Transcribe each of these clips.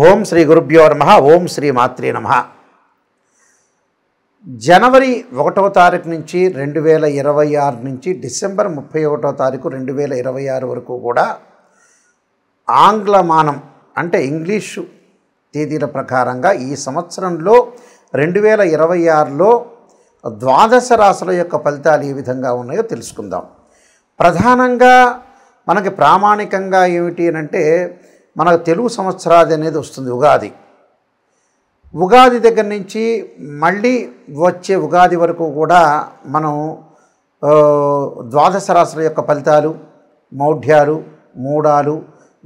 ఓం శ్రీ గురుభ్యో నమః. ఓం శ్రీ మాత్రే నమః. జనవరి 1వ తారీఖు నుంచి 2026 నుంచి డిసెంబర్ 31వ తారీఖు 2026 వరకు కూడా ఆంగ్లమానం అంటే ఇంగ్లీషు తేదీల ప్రకారంగా ఈ సంవత్సరంలో 2026లో ద్వాదశ రాశుల యొక్క ఫలితాలు ఏ విధంగా ఉన్నాయో తెలుసుకుందాం. ప్రధానంగా మనకి ప్రామాణికంగా ఏమిటి అంటే మనకు తెలుగు సంవత్సరాది అనేది వస్తుంది. ఉగాది దగ్గర నుంచి మళ్ళీ వచ్చే ఉగాది వరకు కూడా మనం ద్వాదశ రాశుల యొక్క ఫలితాలు, మౌఢ్యాలు, మూడాలు,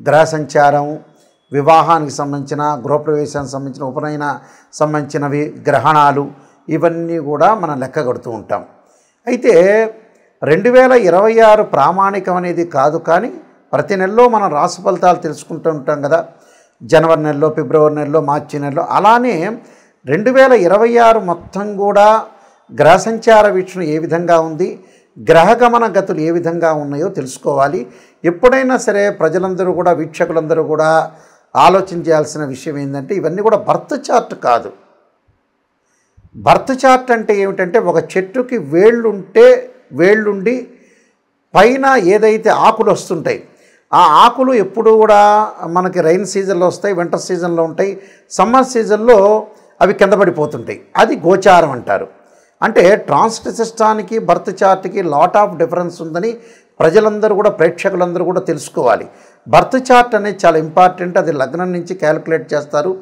గ్రహ సంచారం, వివాహానికి సంబంధించిన, గృహప్రవేశానికి సంబంధించిన, ఉపనయన సంబంధించినవి, గ్రహణాలు, ఇవన్నీ కూడా మనం లెక్క కడుతూ ఉంటాం. అయితే 2026 ప్రామాణికం అనేది కాదు, కానీ ప్రతి నెలలో మనం రాశి ఫలితాలు తెలుసుకుంటూ ఉంటాం కదా. జనవరి నెలలో, ఫిబ్రవరి నెలలో, మార్చి నెలలో. అలానే 2026 మొత్తం కూడా గ్రహ సంచార వీక్షణ ఏ విధంగా ఉంది, గ్రహగమన గతులు ఏ విధంగా ఉన్నాయో తెలుసుకోవాలి. ఎప్పుడైనా సరే ప్రజలందరూ కూడా, వీక్షకులందరూ కూడా ఆలోచించాల్సిన విషయం ఏంటంటే ఇవన్నీ కూడా బర్త్ చార్ట్ కాదు. బర్త్ చార్ట్ అంటే ఏమిటంటే ఒక చెట్టుకి వేళ్ళుండి పైన ఏదైతే ఆకులు వస్తుంటాయి, ఆ ఆకులు ఎప్పుడు కూడా మనకి రైన్ సీజన్లో వస్తాయి, వింటర్ సీజన్లో ఉంటాయి, సమ్మర్ సీజన్లో అవి కింద పడిపోతుంటాయి. అది గోచారం అంటారు. అంటే ట్రాన్సిట్ సిస్టానికి బర్త్ చార్ట్కి లాట్ ఆఫ్ డిఫరెన్స్ ఉందని ప్రజలందరూ కూడా, ప్రేక్షకులందరూ కూడా తెలుసుకోవాలి. బర్త్ చార్ట్ అనేది చాలా ఇంపార్టెంట్. అది లగ్నం నుంచి క్యాలిక్యులేట్ చేస్తారు.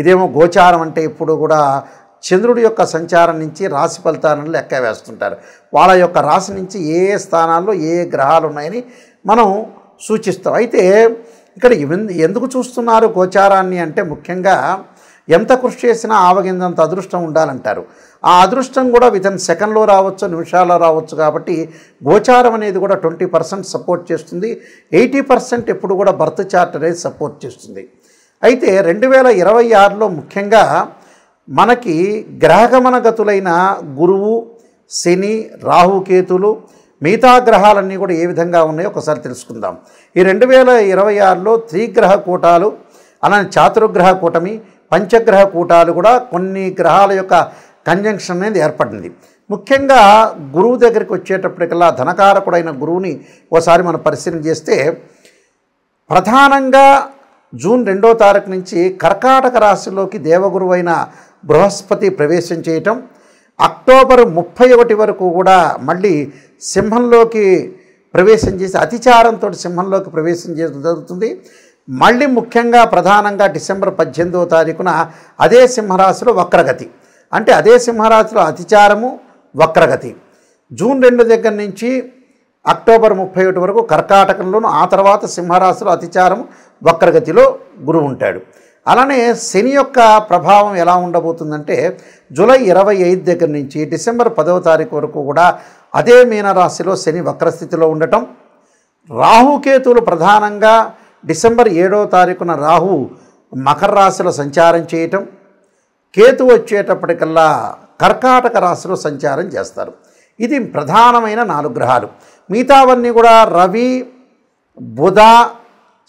ఇదేమో గోచారం అంటే ఇప్పుడు కూడా చంద్రుడి యొక్క సంచారం నుంచి రాశి ఫలితాలను లెక్క వేస్తుంటారు. వాళ్ళ యొక్క రాశి నుంచి ఏ స్థానాల్లో ఏ గ్రహాలు ఉన్నాయని మనం సూచిస్తాం. అయితే ఇక్కడ ఎందుకు చూస్తున్నారు గోచారాన్ని అంటే ముఖ్యంగా ఎంత కృషి చేసినా ఆవగిందంత అదృష్టం ఉండాలంటారు. ఆ అదృష్టం కూడా వితిన్ సెకండ్లో రావచ్చు, నిమిషాల్లో రావచ్చు. కాబట్టి గోచారం అనేది కూడా 20% సపోర్ట్ చేస్తుంది. 80% ఎప్పుడు కూడా బర్త్ చార్ట్ అనేది సపోర్ట్ చేస్తుంది. అయితే 2026లో ముఖ్యంగా మనకి గ్రహగమన గతులైన గురువు, శని, రాహుకేతులు, మిగతా గ్రహాలన్నీ కూడా ఏ విధంగా ఉన్నాయో ఒకసారి తెలుసుకుందాం. ఈ 2026లో త్రిగ్రహ కూటాలు, అలానే చాతుర్గ్రహ కూటమి, పంచగ్రహ కూటాలు కూడా కొన్ని గ్రహాల యొక్క కంజంక్షన్ అనేది ఏర్పడింది. ముఖ్యంగా గురువు దగ్గరికి వచ్చేటప్పటికల్లా ధనకారకుడైన గురువుని ఒకసారి మనం పరిశీలన చేస్తే ప్రధానంగా జూన్ 2వ తారీఖు నుంచి కర్కాటక రాశిలోకి దేవగురువైన బృహస్పతి ప్రవేశం చేయటం, అక్టోబర్ 31 వరకు కూడా మళ్ళీ సింహంలోకి ప్రవేశం చేసి అతిచారంతో సింహంలోకి ప్రవేశం చేయడం జరుగుతుంది. మళ్ళీ ముఖ్యంగా ప్రధానంగా డిసెంబర్ 18వ తారీఖున అదే సింహరాశిలో వక్రగతి. అంటే అదే సింహరాశిలో అతిచారము, వక్రగతి. జూన్ 2 దగ్గర నుంచి అక్టోబర్ 31 వరకు కర్కాటకంలోను, ఆ తర్వాత సింహరాశిలో అతిచారము, వక్రగతిలో గురువు ఉంటాడు. అలానే శని యొక్క ప్రభావం ఎలా ఉండబోతుందంటే జూలై 25 దగ్గర నుంచి డిసెంబర్ 10వ తారీఖు వరకు కూడా అదే మీనరాశిలో శని వక్రస్థితిలో ఉండటం, రాహుకేతువులు ప్రధానంగా డిసెంబర్ 7వ తారీఖున రాహు మకర రాశిలో సంచారం చేయటం, కేతు వచ్చేటప్పటికల్లా కర్కాటక రాశిలో సంచారం చేస్తారు. ఇది ప్రధానమైన 4 గ్రహాలు. మిగతావన్నీ కూడా రవి, బుధ,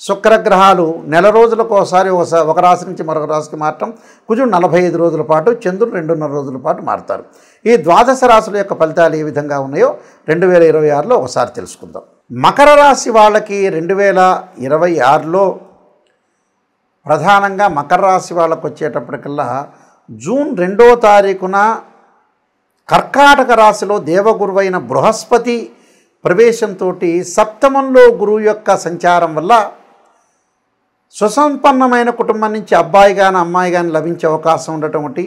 శుక్రగ్రహాలు నెల రోజులకు ఒకసారి ఒక రాశి నుంచి మరొక రాశికి మారటం, కుజుడు 45 రోజుల పాటు, చంద్రుడు 2.5 రోజుల పాటు మారుతారు. ఈ ద్వాదశ రాశుల యొక్క ఫలితాలు ఏ విధంగా ఉన్నాయో 2026లో ఒకసారి తెలుసుకుందాం. మకర రాశి వాళ్ళకి 2026లో ప్రధానంగా మకర రాశి వాళ్ళకు వచ్చేటప్పటికల్లా జూన్ 2వ తారీఖున కర్కాటక రాశిలో దేవగురువైన బృహస్పతి ప్రవేశంతో సప్తమంలో గురువు యొక్క సంచారం వల్ల సుసంపన్నమైన కుటుంబం నుంచి అబ్బాయి కానీ అమ్మాయి కానీ లభించే అవకాశం ఉండటం ఒకటి,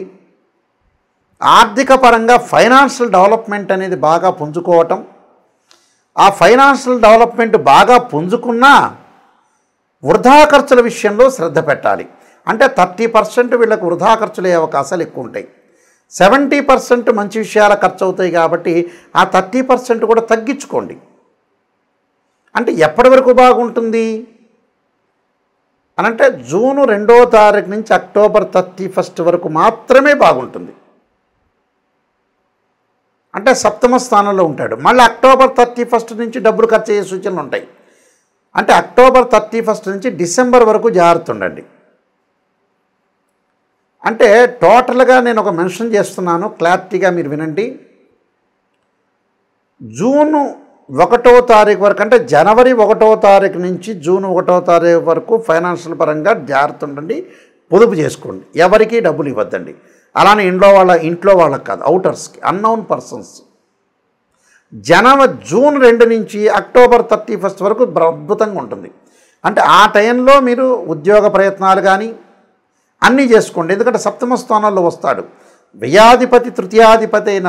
ఆర్థిక పరంగా ఫైనాన్షియల్ డెవలప్మెంట్ అనేది బాగా పుంజుకోవటం, ఆ ఫైనాన్షియల్ డెవలప్మెంట్ బాగా పుంజుకున్నా వృధా ఖర్చుల విషయంలో శ్రద్ధ పెట్టాలి. అంటే 30% వీళ్ళకు వృధా ఖర్చులు అయ్యే అవకాశాలు ఎక్కువ ఉంటాయి. 70% మంచి విషయాల ఖర్చు అవుతాయి. కాబట్టి ఆ 30% కూడా తగ్గించుకోండి. అంటే ఎప్పటి వరకు బాగుంటుంది అనంటే జూన్ 2వ తారీఖు నుంచి అక్టోబర్ 31 వరకు మాత్రమే బాగుంటుంది. అంటే సప్తమ స్థానంలో ఉంటాడు. మళ్ళీ అక్టోబర్ 31 నుంచి డబ్బులు ఖర్చు అయ్యే సూచనలు ఉంటాయి. అంటే అక్టోబర్ 31 నుంచి డిసెంబర్ వరకు జాగ్రత్త ఉండండి. అంటే టోటల్గా నేను ఒక మెన్షన్ చేస్తున్నాను, క్లారిటీగా మీరు వినండి. జూన్ 1వ తారీఖు వరకు, అంటే జనవరి 1వ తారీఖు నుంచి జూన్ 1వ తారీఖు వరకు ఫైనాన్షియల్ పరంగా జాగ్రత్త ఉండండి, పొదుపు చేసుకోండి, ఎవరికి డబ్బులు ఇవ్వద్దండి. అలానే ఇంట్లో వాళ్ళకి కాదు, అవుటర్స్కి, అన్నోన్ పర్సన్స్. జూన్ 2 నుంచి అక్టోబర్ 31 వరకు అద్భుతంగా ఉంటుంది. అంటే ఆ టైంలో మీరు ఉద్యోగ ప్రయత్నాలు కానీ అన్నీ చేసుకోండి. ఎందుకంటే సప్తమ స్థానాల్లో వస్తాడు. వ్యయాధిపతి తృతీయాధిపతి అయిన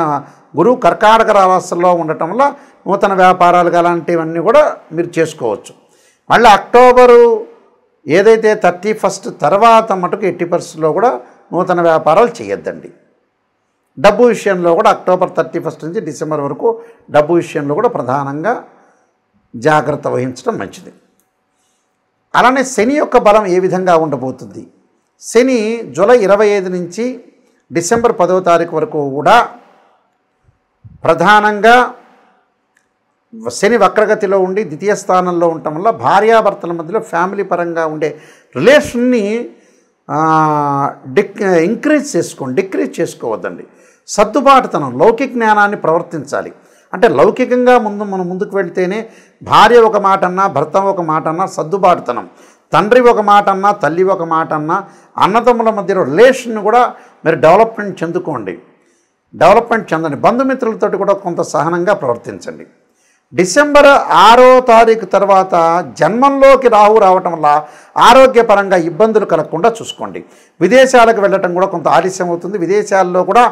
గురువు కర్కాటక రాశిలో ఉండటం వల్ల నూతన వ్యాపారాలు అలాంటివన్నీ కూడా మీరు చేసుకోవచ్చు. మళ్ళీ అక్టోబరు ఏదైతే 31 తర్వాత మటుకు 80% కూడా నూతన వ్యాపారాలు చేయొద్దండి. డబ్బు విషయంలో కూడా అక్టోబర్ 31 నుంచి డిసెంబర్ వరకు డబ్బు విషయంలో కూడా ప్రధానంగా జాగ్రత్త వహించడం మంచిది. అలానే శని యొక్క బలం ఏ విధంగా ఉండబోతుంది? శని జూలై 25 నుంచి డిసెంబర్ 10వ తారీఖు వరకు కూడా ప్రధానంగా శని వక్రగతిలో ఉండి ద్వితీయ స్థానంలో ఉండటం వల్ల భార్యాభర్తల మధ్యలో ఫ్యామిలీ పరంగా ఉండే రిలేషన్ని డిక్రీజ్ చేసుకోవద్దండి. సర్దుబాటుతనం, లౌకిక జ్ఞానాన్ని ప్రవర్తించాలి. అంటే లౌకికంగా మనం ముందుకు వెళ్తేనే భార్య ఒక మాట అన్నా, భర్త ఒక మాట అన్నా సర్దుబాటుతనం, తండ్రి ఒక మాట అన్నా, తల్లి ఒక మాట అన్నా, అన్నదమ్ముల మధ్యలో రిలేషన్ కూడా మీరు డెవలప్మెంట్ చెందండి. బంధుమిత్రులతో కూడా కొంత సహనంగా ప్రవర్తించండి. డిసెంబర్ 6వ తారీఖు తర్వాత జన్మంలోకి రాహు రావటం వల్ల ఆరోగ్యపరంగా ఇబ్బందులు కలగకుండా చూసుకోండి. విదేశాలకు వెళ్ళటం కూడా కొంత ఆలస్యం అవుతుంది. విదేశాల్లో కూడా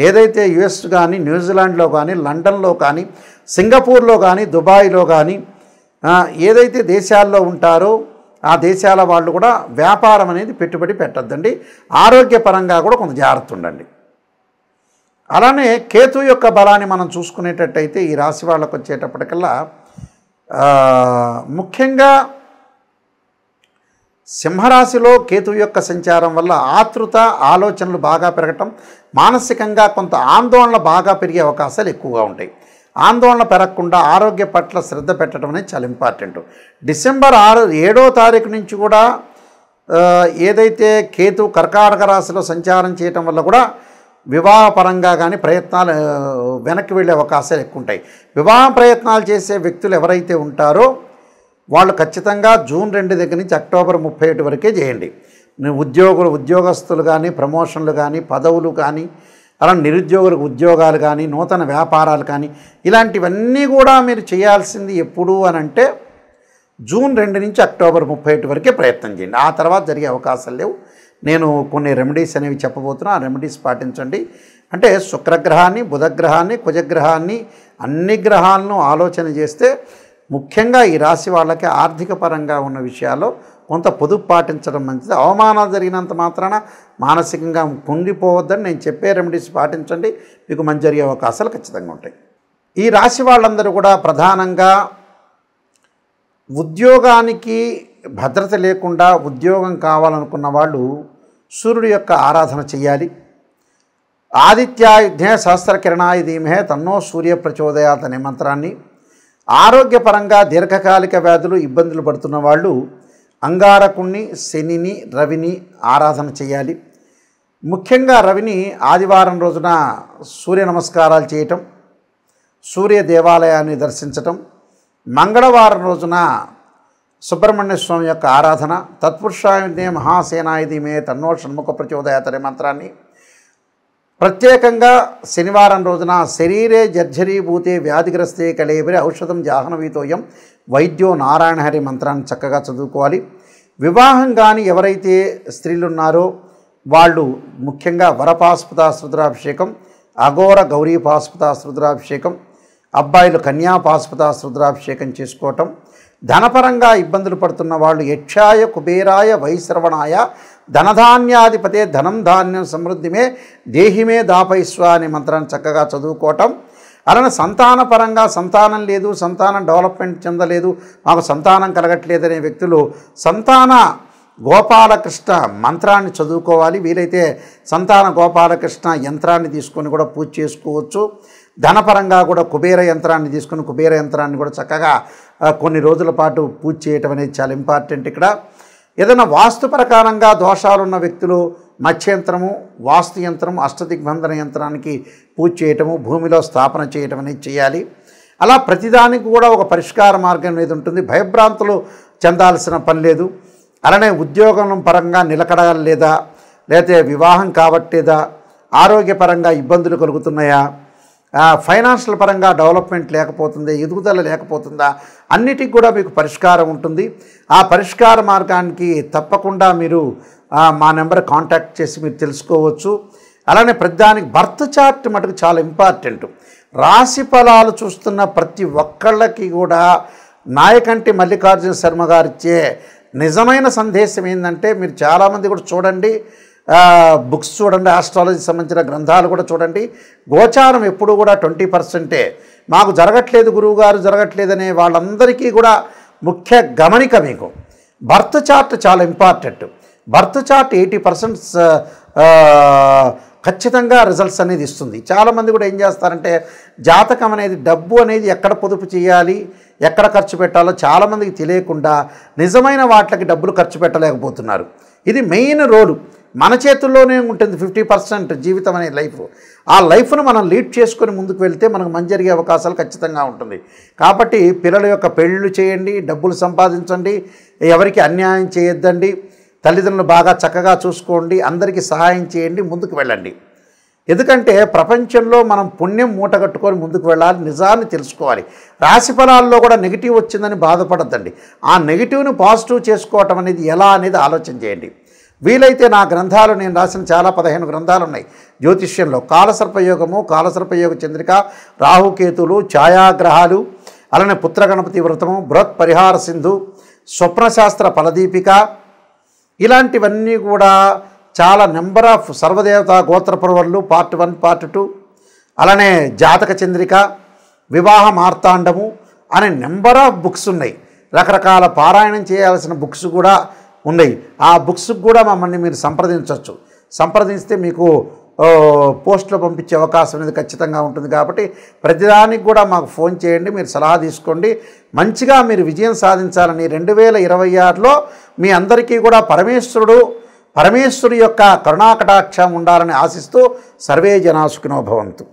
ఏదైతే యుఎస్ కానీ, న్యూజిలాండ్లో కానీ, లండన్లో కానీ, సింగపూర్లో కానీ, దుబాయ్లో కానీ ఏదైతే దేశాల్లో ఉంటారో ఆ దేశాల వాళ్ళు కూడా వ్యాపారం అనేది పెట్టుబడి పెట్టద్దండి. ఆరోగ్యపరంగా కూడా కొంత జాగ్రత్త ఉండండి. అలానే కేతు యొక్క బలాన్ని మనం చూసుకునేటట్టయితే ఈ రాశి వాళ్ళకు వచ్చేటప్పటికల్లా ముఖ్యంగా సింహరాశిలో కేతు యొక్క సంచారం వల్ల ఆతృత, ఆలోచనలు బాగా పెరగటం, మానసికంగా కొంత ఆందోళన బాగా పెరిగే అవకాశాలు ఎక్కువగా ఉంటాయి. ఆందోళన పెరగకుండా ఆరోగ్య పట్ల శ్రద్ధ పెట్టడం అనేది చాలా ఇంపార్టెంట్. డిసెంబర్ 7వ తారీఖు నుంచి కూడా ఏదైతే కేతు కర్కాటక రాశిలో సంచారం చేయటం వల్ల కూడా వివాహపరంగా కానీ ప్రయత్నాలు వెనక్కి వెళ్ళే అవకాశాలు ఎక్కువ ఉంటాయి. వివాహ ప్రయత్నాలు చేసే వ్యక్తులు ఎవరైతే ఉంటారో వాళ్ళు ఖచ్చితంగా జూన్ 2 దగ్గర నుంచి అక్టోబర్ 31 వరకే చేయండి. ఉద్యోగస్తులు కానీ, ప్రమోషన్లు కానీ, పదవులు కానీ, అలా నిరుద్యోగులకు ఉద్యోగాలు కానీ, నూతన వ్యాపారాలు కానీ, ఇలాంటివన్నీ కూడా మీరు చేయాల్సింది ఎప్పుడు అని అంటే జూన్ 2 నుంచి అక్టోబర్ 31 వరకే ప్రయత్నం చేయండి. ఆ తర్వాత జరిగే అవకాశాలు లేవు. నేను కొన్ని రెమెడీస్ అనేవి చెప్పబోతున్నా, ఆ రెమెడీస్ పాటించండి. అంటే శుక్రగ్రహాన్ని, బుధగ్రహాన్ని, కుజగ్రహాన్ని, అన్ని గ్రహాలను ఆలోచన చేస్తే ముఖ్యంగా ఈ రాశి వాళ్ళకి ఆర్థిక పరంగా ఉన్న విషయాల్లో కొంత పొదుపు పాటించడం మంచిది. అవమానాలు జరిగినంత మాత్రాన మానసికంగా కుంగిపోవద్దని నేను చెప్పే రెమెడీస్ పాటించండి, మీకు మంచి జరిగే అవకాశాలు ఖచ్చితంగా ఉంటాయి. ఈ రాశి వాళ్ళందరూ కూడా ప్రధానంగా ఉద్యోగానికి భద్రత లేకుండా ఉద్యోగం కావాలనుకున్న వాళ్ళు సూర్యుడి యొక్క ఆరాధన చేయాలి. ఆదిత్యాయుధ్నే సహస్రకిరణాయ ధీమహే తన్నో సూర్య ప్రచోదయాత్ అనే మంత్రాన్ని, ఆరోగ్యపరంగా దీర్ఘకాలిక వ్యాధులు ఇబ్బందులు పడుతున్న వాళ్ళు అంగారకుణ్ణి, శనిని, రవిని ఆరాధన చేయాలి. ముఖ్యంగా రవిని ఆదివారం రోజున సూర్య నమస్కారాలు చేయటం, సూర్య దేవాలయాన్ని దర్శించటం, మంగళవారం రోజున సుబ్రహ్మణ్య స్వామి యొక్క ఆరాధన, తత్పురుషాయుధే మహాసేనాయ ధీమహే తన్నో షణ్ముఖ ప్రచోదయాత్ అనే మంత్రాన్ని, ప్రత్యేకంగా శనివారం రోజున శరీరే జర్జరీభూతే వ్యాధిగ్రస్తే కళేబరి ఔషధం జాహ్నవీతోయం వైద్యో నారాయణ హరి మంత్రాన్ని చక్కగా చదువుకోవాలి. వివాహం కానీ ఎవరైతే స్త్రీలు ఉన్నారో వాళ్ళు ముఖ్యంగా వరపాశుపతాస్త్ర రుద్రాభిషేకం, అఘోర గౌరీ పాశుపతాస్త్ర రుద్రాభిషేకం, అబ్బాయిలు కన్యాపాశుపతాస్త్ర రుద్రాభిషేకం చేసుకోవటం, ధనపరంగా ఇబ్బందులు పడుతున్న వాళ్ళు యక్షాయ కుబేరాయ వైశ్రవణాయ ధనధాన్యాధిపతే ధనం ధాన్యం సమృద్ధిమే దేహిమే దాపైస్వ అనే మంత్రాన్ని చక్కగా చదువుకోవటం. అలానే సంతానపరంగా సంతానం లేదు, సంతానం డెవలప్మెంట్ చెందలేదు, మాకు సంతానం కలగట్లేదనే వ్యక్తులు సంతాన గోపాలకృష్ణ మంత్రాన్ని చదువుకోవాలి. వీలైతే సంతాన గోపాలకృష్ణ యంత్రాన్ని తీసుకొని కూడా పూజ చేసుకోవచ్చు. ధనపరంగా కూడా కుబేర యంత్రాన్ని తీసుకుని కుబేర యంత్రాన్ని కూడా చక్కగా కొన్ని రోజుల పాటు పూజ చేయటం అనేది చాలా ఇంపార్టెంట్. ఇక్కడ ఏదైనా వాస్తు ప్రకారంగా దోషాలున్న వ్యక్తులు మత్స్యంత్రము, వాస్తు యంత్రం, అష్టదిగ్బంధన యంత్రానికి పూజ చేయటము, భూమిలో స్థాపన చేయటం అనేది చేయాలి. అలా ప్రతిదానికి కూడా ఒక పరిష్కార మార్గం అనేది ఉంటుంది. భయభ్రాంతులు చెందాల్సిన పని లేదు. అలానే ఉద్యోగం పరంగా నిలకడ లేదా, లేకపోతే వివాహం కావట్లేదా, ఆరోగ్యపరంగా ఇబ్బందులు కలుగుతున్నాయా, ఫైనాన్షియల్ పరంగా డెవలప్మెంట్ లేకపోతుంది, ఎదుగుదల లేకపోతుందా, అన్నిటికి కూడా మీకు పరిష్కారం ఉంటుంది. ఆ పరిష్కార మార్గానికి తప్పకుండా మీరు మా నెంబర్ కాంటాక్ట్ చేసి మీరు తెలుసుకోవచ్చు. అలానే ప్రతిదానికి బర్త్ చార్ట్ మటుకు చాలా ఇంపార్టెంట్. రాశి ఫలాలు చూస్తున్న ప్రతి ఒక్కళ్ళకి కూడా నాయకంటి మల్లికార్జున శర్మ గారిచ్చే నిజమైన సందేశం ఏంటంటే, మీరు చాలామంది కూడా చూడండి, బుక్స్ చూడండి, ఆస్ట్రాలజీ సంబంధించిన గ్రంథాలు కూడా చూడండి. గోచారం ఎప్పుడు కూడా 20%. మాకు జరగట్లేదు గురువుగారు, జరగట్లేదనే వాళ్ళందరికీ కూడా ముఖ్య గమనిక మీకు బర్త్ చార్ట్ చాలా ఇంపార్టెంట్. బర్త్ చార్ట్ 80% ఖచ్చితంగా రిజల్ట్స్ అనేది ఇస్తుంది. చాలామంది కూడా ఏం చేస్తారంటే, జాతకం అనేది, డబ్బు అనేది ఎక్కడ పొదుపు చేయాలి, ఎక్కడ ఖర్చు పెట్టాలో చాలామందికి తెలియకుండా నిజమైన వాటికి డబ్బులు ఖర్చు పెట్టలేకపోతున్నారు. ఇది మెయిన్ రోలు మన చేతుల్లోనే ఉంటుంది. 50% జీవితం అనే లైఫ్. ఆ లైఫ్ను మనం లీడ్ చేసుకొని ముందుకు వెళ్తే మనకు మంచి జరిగే అవకాశాలు ఖచ్చితంగా ఉంటుంది. కాబట్టి పిల్లల యొక్క పెళ్ళిళ్ళు చేయండి, డబ్బులు సంపాదించండి, ఎవరికి అన్యాయం చేయొద్దండి, తల్లిదండ్రులు బాగా చక్కగా చూసుకోండి, అందరికీ సహాయం చేయండి, ముందుకు వెళ్ళండి. ఎందుకంటే ప్రపంచంలో మనం పుణ్యం మూట కట్టుకొని ముందుకు వెళ్ళాలి, నిజాన్ని తెలుసుకోవాలి. రాశి ఫలాల్లో కూడా నెగిటివ్ వచ్చిందని బాధపడద్దండి. ఆ నెగిటివ్ను పాజిటివ్ చేసుకోవటం అనేది ఎలా అనేది ఆలోచన చేయండి. వీలైతే నా గ్రంథాలు, నేను రాసిన చాలా 15 గ్రంథాలు ఉన్నాయి జ్యోతిష్యంలో. కాలసర్పయోగము, కాలసర్పయోగ చంద్రిక, రాహుకేతులు, ఛాయాగ్రహాలు, అలానే పుత్రగణపతి వ్రతము, బృహత్ పరిహార సింధు, స్వప్నశాస్త్ర ఫలదీపిక, ఇలాంటివన్నీ కూడా చాలా నెంబర్ ఆఫ్ సర్వదేవత గోత్ర ప్రవర్లు పార్ట్ 1, పార్ట్ 2, అలానే జాతక చంద్రిక, వివాహ మార్తాండము అనే నెంబర్ ఆఫ్ బుక్స్ ఉన్నాయి. రకరకాల పారాయణం చేయాల్సిన బుక్స్ కూడా ఉన్నాయి. ఆ బుక్స్కి కూడా మమ్మల్ని మీరు సంప్రదించవచ్చు. సంప్రదిస్తే మీకు పోస్ట్లో పంపించే అవకాశం అనేది ఖచ్చితంగా ఉంటుంది. కాబట్టి ప్రతిదానికి కూడా మాకు ఫోన్ చేయండి, మీరు సలహా తీసుకోండి. మంచిగా మీరు విజయం సాధించాలని 2026లో మీ అందరికీ కూడా పరమేశ్వరుడి యొక్క కరుణాకటాక్షం ఉండాలని ఆశిస్తూ సర్వే జనా సుఖినో భవంతు.